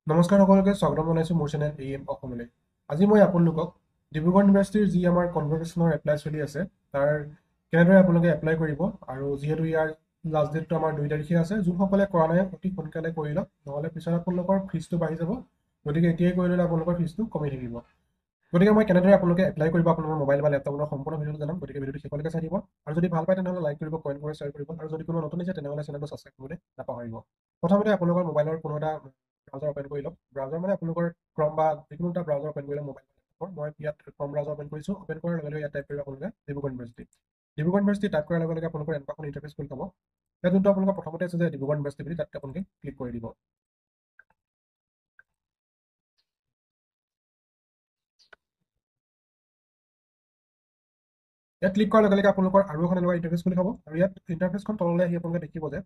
নমস্কাৰ সকলোকে স্বাগতম জনাইছো মোৰ চেনেল AM অসমলৈ। আজি মই আপোনালোকক ডিব্ৰুগড় ইউনিভাৰ্চিটিৰ যি আমাৰ কনভকেশ্যনৰ এপ্লাই চলি আছে তাৰ কেনেদৰে আপোনালোকে এপ্লাই কৰিব আৰু যিহেতু ইয়াৰ লাষ্ট ডেটটো আমাৰ 2 তাৰিখে আছে, যোনসকলে কৰা নাই অতি সোনকালে কৰি লওক, নহ'লে পিছত আপোনালোকৰ ফিজটো বাঢ়ি যাব। গতিকে এতিয়াই কৰি ল'লে আপোনালোকৰ ফিজটো কমি থাকিব। গতিকে মই কেনেদৰে আপোনালোকে এপ্লাই কৰিব আপোনালোকৰ মোবাইল বা লেপটপৰ সম্পূৰ্ণ ভিডিঅ'টো জনাম। গতিকে ভিডিঅ'টো শেষলৈকে চাই দিব আৰু যদি ভাল পায় তেনেহ'লে লাইক কৰিব, কমেণ্ট কৰিব, শ্বেয়াৰ কৰিব আৰু যদি কোনো নতুন আছে তেনেহ'লে চেনেলটো ছাবস্ক্ৰাইব কৰিবলৈ নাপাহৰিব। প্ৰথমতে আপোনালোকৰ মোবাইলৰ কোনো এটা ব্ৰাউজাৰ ওপেন কৰি লওক। ব্ৰাউজাৰ মানে আপোনালোকৰ ক্ৰম বা যিকোনো এটা ব্ৰাউজাৰ ওপেন কৰিলে মোবাইল লেপটপৰ। মই ইয়াত ক্ৰম ব্ৰাউজাৰ ওপেন কৰিছোঁ। ওপেন কৰাৰ লগে লগে ইয়াত টাইপ কৰিব আপোনালোকে Dibrugarh university. Dibrugarh university type কৰাৰ লগে লগে আপোনালোকৰ এনেকুৱা এখন ইণ্টাৰফেচ খুলি পাব। ইয়াত যোনটো আপোনালোকৰ প্ৰথমতে আছে যে ডিব্ৰুগড় ইউনিভাৰ্চিটি বুলি, তাত আপোনালোকে ক্লিক কৰি দিব। ইয়াত ক্লিক কৰাৰ লগে লগে আপোনালোকৰ আৰু এখন এনেকুৱা ইণ্টাৰফেচ খুলি পাব আৰু ইয়াত ইণ্টাৰফেচখন তললৈ আহি আপোনালোকে দেখিব যে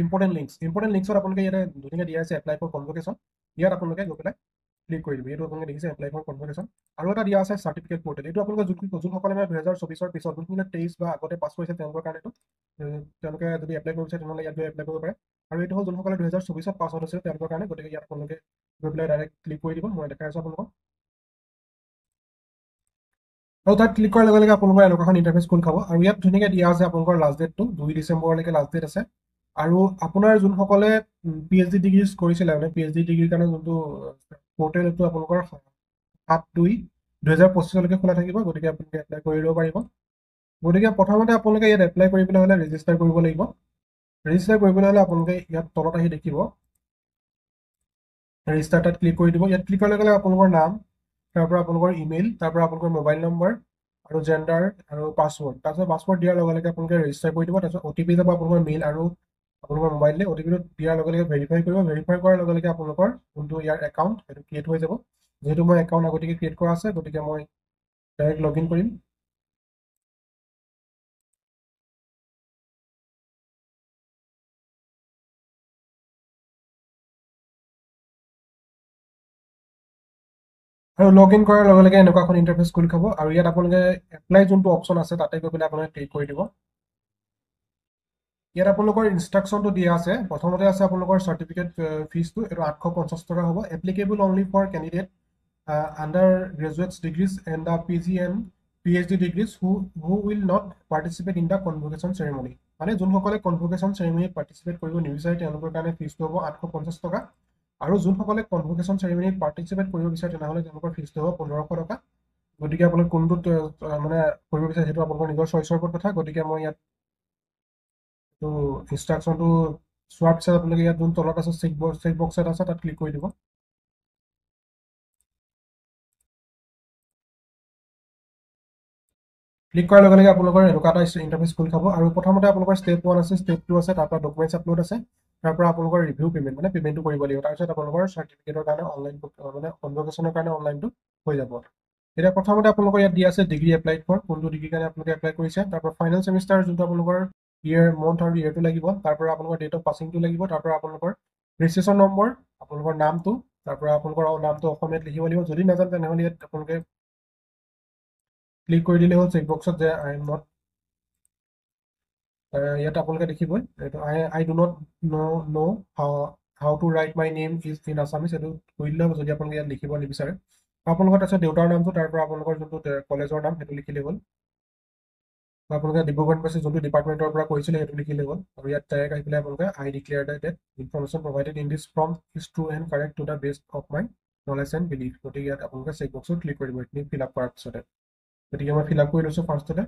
ইম্পৰ্টেণ্ট লিংকছত আপোনালোকে ইয়াতে ধুনীয়াকৈ দিয়া আছে এপ্লাই ফৰ কনভকেশ্যন। ইয়াত আপোনালোকে গৈ পেলাই ক্লিক কৰি দিব। এইটো আপোনালোকে দেখিছে এপ্লাই ফৰ কনভকেশ্যন। আৰু এটা দিয়া আছে চাৰ্টিফিকেট পৰ্টেল। এইটো আপোনালোকে যোনসকলে মানে 2024 পিছত যোনখিনি 23 বা আগতে পাছ কৰিছে তেওঁলোকৰ কাৰণে তেওঁলোকে যদি এপ্লাই কৰিব বিচাৰে তেনেহ'লে ইয়াত গৈ এপ্লাই কৰিব পাৰে। আৰু এইটো হ'ল যোনসকলে 2024 পাছ আউট হৈছিল তেওঁলোকৰ কাৰণে। গতিকে ইয়াত আপোনালোকে গৈ পেলাই ডাইৰেক্ট ক্লিক কৰি দিব। মই দেখাই আছো আপোনালোকক। আৰু তাত ক্লিক কৰাৰ লগে লগে আপোনালোকৰ এনেকুৱা এখন ইণ্টাৰফেচ খোল খাব আৰু ইয়াত ধুনীয়াকৈ দিয়া আছে আপোনালোকৰ লাষ্ট ডেটটো 2 ডিচেম্বৰলৈকে লাষ্ট ডেট আছে। আৰু আপোনাৰ যোনসকলে PhD ডিগ্ৰী কৰিছিলে মানে PhD ডিগ্ৰীৰ কাৰণে যোনটো পৰ্টেল এইটো আপোনালোকৰ 7/2/2025লৈকে খোলা থাকিব। গতিকে আপোনালোকে এপ্লাই কৰি ল'ব পাৰিব। গতিকে প্ৰথমতে আপোনালোকে ইয়াত এপ্লাই কৰিবলৈ হ'লে ৰেজিষ্টাৰ কৰিব লাগিব। ৰেজিষ্টাৰ কৰিবলৈ হ'লে আপোনালোকে ইয়াত তলত আহি দেখিব ৰেজিষ্টাৰ, তাত ক্লিক কৰি দিব। ইয়াত ক্লিক কৰাৰ লগে লগে আপোনালোকৰ নাম, তাৰপৰা আপোনালোকৰ ইমেইল, তাৰপৰা আপোনালোকৰ মোবাইল নম্বৰ আৰু জেণ্ডাৰ আৰু পাছৱৰ্ড। তাৰপিছত পাছৱৰ্ড দিয়াৰ লগে লগে আপোনালোকে ৰেজিষ্টাৰ কৰি দিব। তাৰপিছত OTP যাব আপোনালোকৰ মেইল আৰু আপোনালোকৰ মোবাইললৈ। OTPটো দিয়াৰ লগে লগে ভেৰিফাই কৰিব। ভেৰিফাই কৰাৰ লগে লগে আপোনালোকৰ যোনটো ইয়াৰ একাউণ্ট সেইটো ক্ৰিয়েট হৈ যাব। যিহেতু মই একাউণ্ট আগতীয়াকৈ ক্ৰিয়েট কৰা আছে গতিকে মই ডাইৰেক্ট লগ ইন কৰিম। আৰু লগ ইন কৰাৰ লগে লগে এনেকুৱা এখন ইণ্টাৰফেচ খোল খাব আৰু ইয়াত আপোনালোকে এপ্লাই যোনটো অপশ্যন আছে তাতে গৈ পেলাই আপোনালোকে ক্লিক কৰি দিব। ইয়াত আপোনালোকৰ ইনষ্ট্ৰাকশ্যনটো দিয়া আছে। প্ৰথমতে আছে আপোনালোকৰ চাৰ্টিফিকেট ফিজটো, এইটো 850 টকা হ'ব। Applicable only for candidate under graduates degrees and the PG and PhD degrees who will not participate in the convocation ceremony. মানে যোনসকলে কনভকেশ্যন চেৰেমনিত পাৰ্টিচিপেট কৰিব নিবিচাৰে তেওঁলোকৰ কাৰণে ফিজটো হ'ব 850 টকা। আৰু যোনসকলে কনভকেশ্যন চেৰেমনিত পাৰ্টিচিপেট কৰিব বিচাৰে তেনেহ'লে তেওঁলোকৰ ফিজটো হ'ব 1500 টকা। গতিকে আপোনালোক কোনটোত মানে কৰিব বিচাৰে সেইটো আপোনালোকৰ নিজৰ চইচৰ ওপৰত কথা। গতিকে মই ইয়াত ইনষ্ট্ৰাকশ্যনটো চোৱাৰ পিছত আপোনালোকে ইয়াত যোন তলত আছে চেক বক্স এটা আছে তাত ক্লিক কৰি দিব। ক্লিক কৰাৰ লগে লগে আপোনালোকৰ এনেকুৱা এটা ইণ্টাৰফেচ খোল খাব আৰু প্ৰথমতে আপোনালোকৰ ষ্টেপ 1 আছে, ষ্টেপ 2 আছে, তাৰপৰা ডকুমেণ্টছ আপলোড আছে, তাৰপৰা আপোনালোকৰ ৰিভিউ পে'মেণ্ট মানে পে'মেণ্টটো কৰিব লাগিব। তাৰপিছত আপোনালোকৰ চাৰ্টিফিকেটৰ কাৰণে অনলাইন মানে কনভকেশ্যনৰ কাৰণে অনলাইনটো হৈ যাব। এতিয়া প্ৰথমতে আপোনালোকৰ ইয়াত দিয়া আছে ডিগ্ৰী এপ্লাইড ফৰ, কোনটো ডিগ্ৰীৰ কাৰণে আপোনালোকে এপ্লাই কৰিছে। তাৰপৰা ফাইনেল চেমিষ্টাৰ যোনটো আপোনালোকৰ মন্থ আৰু ইয়েৰটো লাগিব, তাৰপৰা আপোনালোকৰ ডেট অফ পাছিংটো লাগিব, তাৰপৰা আপোনালোকৰ ৰেজিষ্ট্ৰেশ্যন নম্বৰ, আপোনালোকৰ নামটো, তাৰপৰা আপোনালোকৰ নামটো অসমীয়াত লিখিব লাগিব। যদি নাজানে তেনেহ'লে ইয়াত আপোনালোকে ক্লিক কৰি দিলে হ'ল চেক বক্সত যে আই এম নট, ইয়াত আপোনালোকে দেখিবই এইটো I do not know' how to write my name is in Assamese. এইটো কৰি দিলে হ'ব যদি আপোনালোকে ইয়াত লিখিব নিবিচাৰে। আপোনালোকৰ তাৰপিছত দেউতাৰ নামটো, তাৰপৰা আপোনালোকৰ যোনটো কলেজৰ নাম সেইটো লিখিলে হ'ল। আপোনালোকে ডিব্ৰুগড় ইউনিভাৰ্চিটি যোনটো ডিপাৰ্টমেণ্টৰ পৰা কৰিছিলে সেইটো লিখিলে হ'ল। আৰু ইয়াত ডাইৰেক্ট আহি পেলাই আপোনালোকে I declare that information provided in this form is true and correct to the best of my knowledge and belief. গতিকে ইয়াত আপোনালোকে চেক বক্সত ক্লিক কৰিব এইখিনি ফিল আপ কৰাৰ পিছতে। গতিকে মই ফিল আপ কৰি লৈছোঁ ফাৰ্ষ্টতে।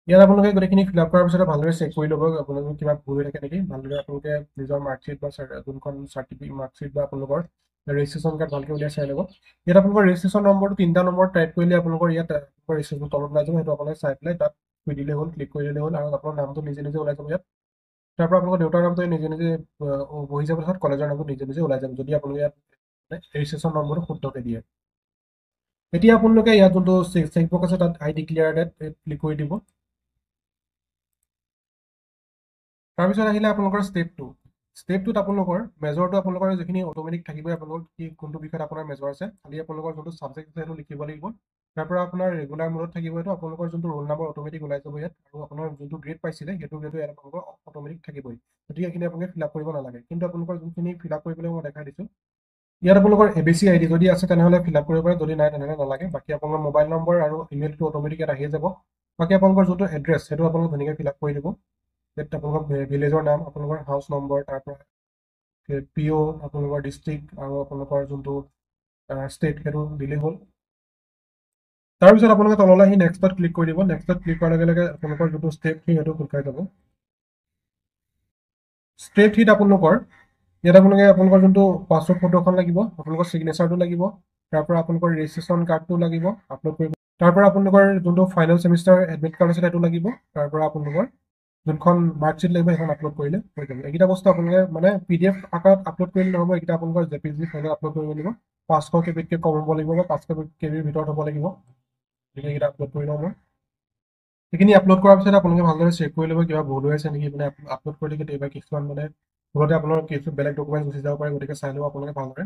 ইয়াত আপোনালোকে গোটেইখিনি ফিল আপ কৰাৰ পিছতে ভালদৰে চেক কৰি ল'ব আপোনালোকৰ কিবা ভুল হৈ থাকে নেকি। ভালদৰে আপোনালোকে নিজৰ মাৰ্কশ্বিট বা যোনখন চাৰ্টিফিকেট মাৰ্কশ্বিট বা আপোনালোকৰ ৰেজিষ্ট্ৰেশ্যন কাৰ্ড ভালকৈ উলিয়াই চাই ল'ব। ইয়াত আপোনালোকৰ ৰেজিষ্ট্ৰেশ্যন নম্বৰটো 3টা নম্বৰ টাইপ কৰিলে আপোনালোকৰ ইয়াত ৰেজিষ্ট্ৰেশ্যন তলত ওলাই যাব। সেইটো আপোনালোকে চাই পেলাই তাত থৈ দিলে হ'ল, ক্লিক কৰি দিলে হ'ল আৰু আপোনাৰ নামটো নিজে নিজে ওলাই যাব ইয়াত। তাৰপৰা আপোনালোকৰ দেউতাৰ নামটো নিজে নিজে বহি যাব, তাত কলেজৰ নামটো নিজে নিজে ওলাই যাব যদি আপোনালোকে ইয়াত ৰেজিষ্ট্ৰেশ্যন নম্বৰটো শুদ্ধকৈ দিয়ে। এতিয়া আপোনালোকে ইয়াত যোনটো চেক বক্স আছে তাত আই ডিক্লেয়াৰ ডেট ক্লিক কৰি দিব। তাৰপিছত আহিলে আপোনালোকৰ ষ্টেপ 2ত আপোনালোকৰ মেজৰটো আপোনালোকৰ যিখিনি অট'মেটিক থাকিবই, আপোনালোকৰ কি কোনটো বিষয়ত আপোনাৰ মেজৰ আছে, খালি আপোনালোকৰ যোনটো ছাবজেক্ট আছে সেইটো লিখিব লাগিব। তাৰ পৰা আপোনাৰ ৰেগুলাৰ মোডত থাকিব এইটো আপোনালোকৰ যোনটো ৰোল নাম্বাৰ অট'মেটিক ওলাই যাব ইয়াত আৰু আপোনাৰ যোনটো গ্ৰেড পাইছিলে সেইটো গ্ৰেডো ইয়াত আপোনালোকৰ অট'মেটিক থাকিবই গতিকে এইখিনি আপোনালোকে ফিল আপ কৰিব নালাগে কিন্তু আপোনালোকৰ যোনখিনি ফিল আপ কৰিবলৈ মই দেখাই দিছোঁ ইয়াত আপোনালোকৰ ABC ID যদি আছে তেনেহ'লে ফিল আপ কৰিব পাৰে যদি নাই তেনেহ'লে নালাগে বাকী আপোনালোকৰ মোবাইল নম্বৰ আৰু ইমেইলটো অট'মেটিক ইয়াত আহিয়ে যাব বাকী আপোনালোকৰ যোনটো এড্ৰেছ সেইটো আপোনালোকে ধুনীয়াকৈ ফিল আপ কৰি দিব ইয়াত আপোনালোকৰ ভিলেজৰ নাম আপোনালোকৰ হাউচ নম্বৰ তাৰ পৰা PO আপোনালোকৰ ডিষ্ট্ৰিক্ট আৰু আপোনালোকৰ যোনটো ষ্টেট সেইটো দিলেই হ'ল তাৰপিছত আপোনালোকে তললৈ আহি নেক্সটত ক্লিক কৰি দিব নেক্সটত ক্লিক কৰাৰ লগে লগে আপোনালোকৰ যোনটো ষ্টেপ কি সেইটো খোল খাই যাব ষ্টেপ হিট আপোনালোকৰ ইয়াত আপোনালোকে আপোনালোকৰ যোনটো পাছপোৰ্ট ফটোখন লাগিব আপোনালোকৰ ছিগনেচাৰটো লাগিব তাৰ পৰা আপোনালোকৰ ৰেজিষ্ট্ৰেশ্যন কাৰ্ডটো লাগিব আপলোড কৰিব তাৰ পৰা আপোনালোকৰ যোনটো ফাইনেল ছেমিষ্টাৰ এডমিট কাৰ্ড আছে সেইটো লাগিব তাৰ পৰা আপোনালোকৰ যোনখন মাৰ্কশ্বিট লাগিব সেইখন আপলোড কৰিলে হৈ যাব এইকেইটা বস্তু আপোনালোকে মানে PDF আকাৰত আপলোড কৰিলে নহ'ব এইকেইটা আপোনালোকৰ JPG ফাইলত আপলোড কৰিব লাগিব 500 KBতকৈ কম হ'ব লাগিব বা 500 KBৰ ভিতৰত হ'ব লাগিব গতিকে এইকেইটা আপলোড কৰি লওঁ মই সেইখিনি আপলোড কৰাৰ পিছত আপোনালোকে ভালদৰে চেক কৰি ল'ব কিবা ভুল হৈ আছে নেকি মানে আপলোড কৰি কেতিয়াবা কিছুমান মানে ভুলতে আপোনালোকৰ কিছু বেলেগ ডকুমেণ্ট গুচি যাব পাৰে গতিকে চাই ল'ব আপোনালোকে ভালদৰে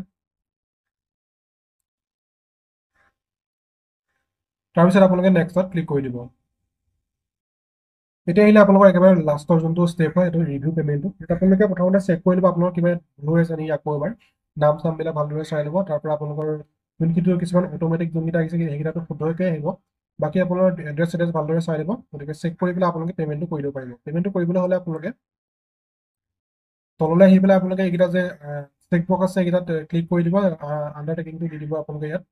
তাৰপিছত আপোনালোকে নেক্সটত ক্লিক কৰি দিব এতিয়া আহিলে আপোনালোকৰ একেবাৰে লাষ্টৰ যোনটো ষ্টেপ হয় সেইটো ৰিভিউ পেমেণ্টটো এতিয়া আপোনালোকে প্ৰথমতে চেক কৰি ল'ব আপোনালোকৰ কিবা ভুল হৈ আছে নেকি আকৌ এবাৰ নাম চামবিলাক ভালদৰে চাই ল'ব তাৰ পৰা আপোনালোকৰ যোনকেইটো কিছুমান অট'মেটিক যোনকেইটা আহিছে সেইকেইটাটো শুদ্ধকৈ আহিব বাকী আপোনাৰ এড্ৰেছ চেড্ৰেছ ভালদৰে চাই ল'ব গতিকে চেক কৰি পেলাই আপোনালোকে পেমেণ্টটো কৰি দিব পাৰিব পেমেণ্টটো কৰিবলৈ হ'লে আপোনালোকে তললৈ আহি পেলাই আপোনালোকে এইকেইটা যে চেক বক্স আছে এইকেইটাত ক্লিক কৰি দিব আণ্ডাৰটেকিংটো দি দিব আপোনালোকে ইয়াত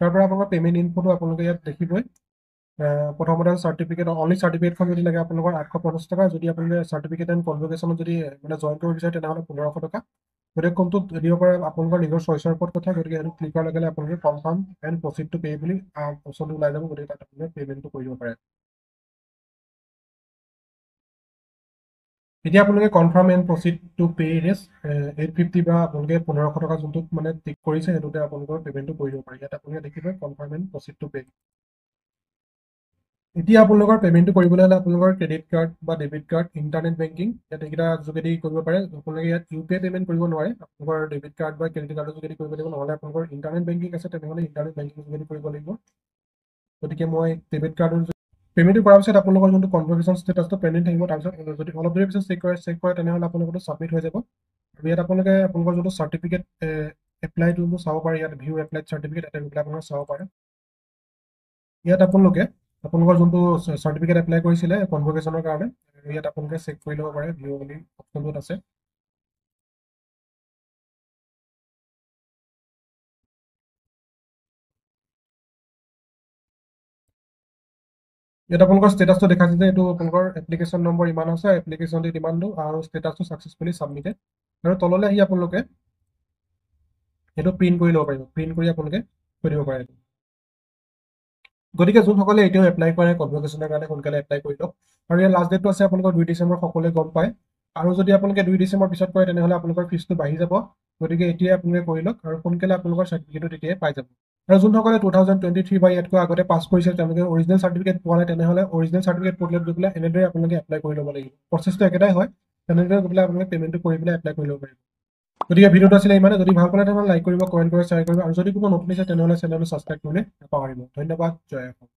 তাৰ পৰা আপোনালোকৰ পেমেণ্ট ইনফোটো আপোনালোকে ইয়াত দেখিবই প্ৰথমতে চাৰ্টিফিকেট অনলি চাৰ্টিফিকেটখন যদি লাগে আপোনালোকৰ 850 টকা যদি আপোনালোকে চাৰ্টিফিকেট এণ্ড কনভকেশ্যনত যদি মানে জইন কৰিব বিচাৰে তেনেহ'লে 1500 টকা গতিকে কোনটো দিব পাৰে আপোনালোকৰ নিজৰ চইচৰ ওপৰত কথা গতিকে সেইটো ক্লিক কৰাৰ লগে লগে আপোনালোকে confirm and proceed to pay বুলি অপশ্যনটো ওলাই যাব গতিকে তাত আপোনালোকে পে'মেণ্টটো কৰি দিব পাৰে এতিয়া আপোনালোকে confirm and proceed to pay ৰেছ 850 বা আপোনালোকে 1500 টকা যোনটোত মানে টিক কৰিছে সেইটোতে আপোনালোকৰ পে'মেণ্টটো কৰি দিব পাৰে ইয়াত আপোনালোকে দেখিব confirm and proceed to pay এতিয়া আপোনালোকৰ পে'মেণ্টটো কৰিবলৈ হ'লে আপোনালোকৰ ক্ৰেডিট কাৰ্ড বা ডেবিট কাৰ্ড ইণ্টাৰনেট বেংকিং ইয়াত এইকেইটা যোগেদি কৰিব পাৰে আপোনালোকে ইয়াত UPI পে'মেণ্ট কৰিব নোৱাৰে আপোনালোকৰ ডেবিট কাৰ্ড বা ক্ৰেডিট কাৰ্ডৰ যোগেদি কৰিব লাগিব নহ'লে আপোনালোকৰ ইণ্টাৰনেট বেংকিং আছে তেনেহ'লে ইণ্টাৰনেট বেংকিং যোগেদি কৰিব লাগিব গতিকে মই ডেবিট কাৰ্ডৰ পে'মেণ্টটো কৰাৰ পিছত আপোনালোকৰ যোনটো কনভাৰ্চেশ্যন ষ্টেটাছটো পেণ্ডিং থাকিব তাৰপিছত যদি অলপ দেৰি পিছত চেক কৰে তেনেহ'লে আপোনালোকৰটো ছাবমিট হৈ যাব আৰু ইয়াত আপোনালোকে আপোনালোকৰ যোনটো চাৰ্টিফিকেট এপ্লাইটো চাব পাৰে ইয়াত ভিউ এপ্লাইড চাৰ্টিফিকেট এটা এইবিলাক আপোনালোকে চাব পাৰে ইয়াত আপোনালোকে আপোনালোকৰ যোনটো চাৰ্টিফিকেট এপ্লাই কৰিছিলে কনভকেশ্যনৰ কাৰণে ইয়াত আপোনালোকে চেক কৰি ল'ব পাৰে ভিউ বুলি অপশ্যনটোত আছে ইয়াত আপোনালোকৰ ষ্টেটাছটো দেখাইছে যে এইটো আপোনালোকৰ এপ্লিকেশ্যন নম্বৰ ইমান আছে এপ্লিকেশ্যন ডেট ইমানটো আৰু ষ্টেটাছটো ছাকচেছফুলি ছাবমিটেড আৰু তললৈ আহি আপোনালোকে এইটো প্ৰিণ্ট কৰি ল'ব পাৰিব প্ৰিণ্ট কৰি আপোনালোকে থৈ দিব পাৰে গতিকে যোনসকলে এতিয়াও এপ্লাই কৰে কনভকেশ্যনৰ কাৰণে সোনকালে এপ্লাই কৰি লওক আৰু ইয়াৰ লাষ্ট ডেটটো আছে আপোনালোকৰ 2 ডিচেম্বৰ সকলোৱে গম পায় আৰু যদি আপোনালোকে 2 ডিচেম্বৰ পিছত কৰে তেনেহ'লে আপোনালোকৰ ফিজটো বাঢ়ি যাব গতিকে এতিয়াই আপোনালোকে কৰি লওক আৰু সোনকালে আপোনালোকৰ চাৰ্টিফিকেটটো তেতিয়াই পাই যাব আৰু যোনসকলে 2023 বা ইয়াতকৈ আগতে পাছ কৰিছে তেওঁলোকে অৰিজিনেল চাৰ্টিফিকেট পোৱা নাই তেনেহ'লে অৰিজিনেল চাৰ্টিফিকেট পৰ্টেলত গৈ পেলাই এনেদৰে আপোনালোকে এপ্লাই কৰি ল'ব লাগিব প্ৰচেছটো একেটাই হয় তেনেদৰে গৈ পেলাই আপোনালোকে পে'মেণ্টটো কৰি পেলাই এপ্লাই কৰি ল'ব পাৰিব গতিকে ভিডিঅ'টো আছিলে ইমানে যদি ভাল পালে তেনেহ'লে লাইক কৰিব কমেণ্ট কৰিব শ্বেয়াৰ কৰিব আৰু যদি কোনো নতুন আছে তেনেহ'লে চেনেলটো ছাবস্ক্ৰাইব কৰিবলৈ নাপাহৰিব ধন্যবাদ জয় অসম